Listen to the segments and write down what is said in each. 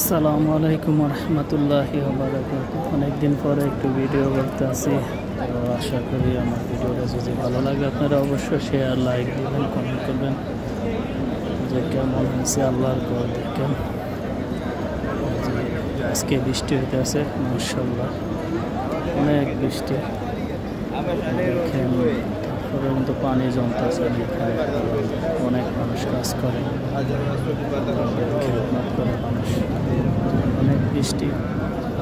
আসসালামু আলাইকুম রহমতুল্লাহি ওয়া বারাকাতুহু। অনেকদিন পরে একটু ভিডিও করতে আসি, তো আশা করি আমার ভিডিওটা যদি ভালো লাগে আপনারা অবশ্যই শেয়ার, লাইক দিবেন, কমেন্ট করবেন। যে কেমন হয়েছে আল্লাহর ঘর দেখেন, আজকে বৃষ্টি হইতে আছে মাশাআল্লাহ, অনেক বৃষ্টি দেখেন। তারপরে কিন্তু পানি জমতেছে, অনেক মানুষ কাজ করে, খেদমত করে মানুষ। অনেক বৃষ্টি,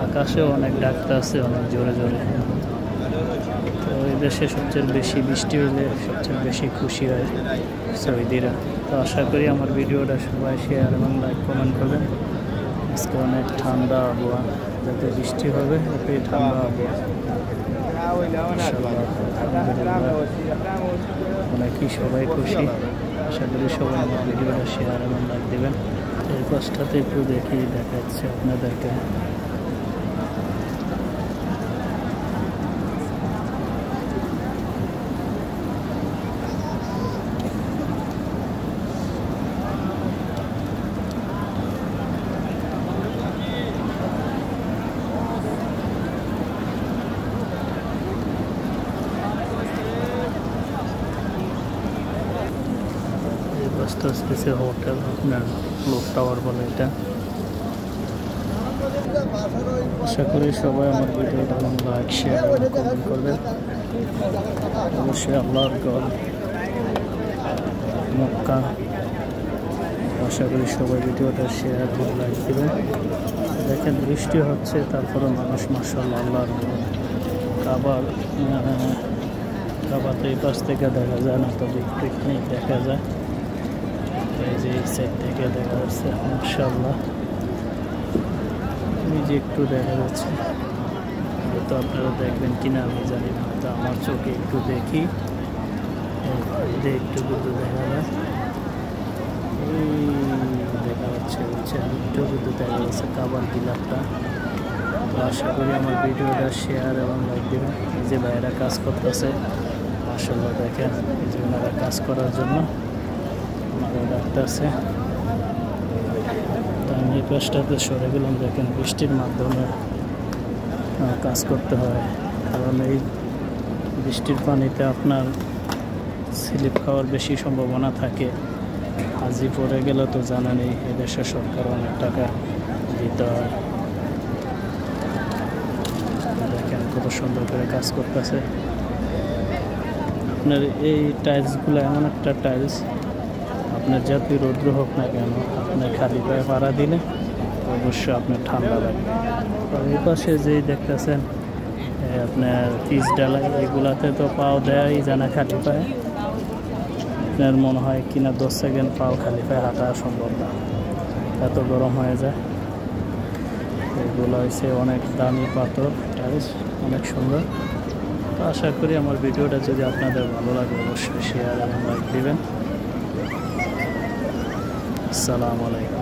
আকাশেও অনেক ডাকতে আছে অনেক জোরে জোরে। তো এই দেশে সবচেয়ে বেশি বৃষ্টি হইলে সবচেয়ে বেশি খুশি হয় সৌদিরা। তো আশা করি আমার ভিডিওটা সবাই শেয়ার এবং লাইক কমেন্ট করবেন। আজকে অনেক ঠান্ডা আবহাওয়া, যাতে বৃষ্টি হবে এতেই ঠান্ডা আবহাওয়া। অনেকই সবাই খুশি, আশা করি সবাই আমার ভিডিওটা শেয়ার এবং লাইক দেবেন। এই পাশটাতে একটু দেখাচ্ছে আপনাদেরকে। বাসটা আসতেছে হোটেল, আপনার ক্লক টাওয়ার বলে এটা। আশা করি সবাই আমার ভিডিওটা লাইক, শেয়ার এবং কমেন্ট করবেন। অবশ্যই আল্লাহর ঘর মক্কা। আশা করি সবাই ভিডিওটা শেয়ার এবং লাইক দেবেন। দেখেন বৃষ্টি হচ্ছে, তারপরে মানুষ মাশাআল্লাহ আল্লাহর ঘর কাবাতে এই পাশ থেকে দেখা যায় না, তবে একটু দেখা যায়। এই যে এই সাইড থেকে দেখা যাচ্ছে মাশাআল্লাহ, এই যে একটু দেখা যাচ্ছে। তো আপনারা দেখবেন কিনা আমি জানি না, তো আমার চোখে একটু দেখি, একটু কিন্তু দেখা যায়, দেখা যাচ্ছে একটু কিন্তু দেখা যাচ্ছে কাবার গিলাপটা। তো আশা করি আমার ভিডিওটা শেয়ার এবং লাইক দেবেন। এই যে ভাইয়েরা কাজ করতেছে মাশাআল্লাহ, দেখেন এই যে ওনারা কাজ করার জন্য ওনারা ডাকতেছে। আমি এই পাশটাতে সরে গেলাম। দেখেন বৃষ্টির মাধ্যমে কাজ করতে হয়, কারণ এই বৃষ্টির পানিতে আপনার স্লিপ খাওয়ার বেশি সম্ভাবনা থাকে। হাজি পড়ে গেলে তো জানেনই, এই দেশের সরকার অনেক টাকা দিতে হয়। দেখেন কত সুন্দর করে কাজ করতেছে। আপনার এই টাইলসগুলো এমন একটা টাইলস, আপনার যতই রৌদ্র হোক না কেন, আপনার খালি পায়ে পাড়া দিলে অবশ্যই আপনার ঠান্ডা লাগবে। আর এই পাশে যেই দেখতেছেন আপনার পিচ ডালা, এগুলাতে তো পাও দেওয়াই জানা খালি পায়ে। আপনার মনে হয় কিনা 10 সেকেন্ড পাও খালি পায়ে হাঁটা সম্ভব না, এত গরম হয়ে যায়। এগুলো হচ্ছে অনেক দামি পাথর টাইলস, অনেক সুন্দর। তো আশা করি আমার ভিডিওটা যদি আপনাদের ভালো লাগে অবশ্যই শেয়ার এবং লাইক দিবেন। আসসালামু আলাইকুম।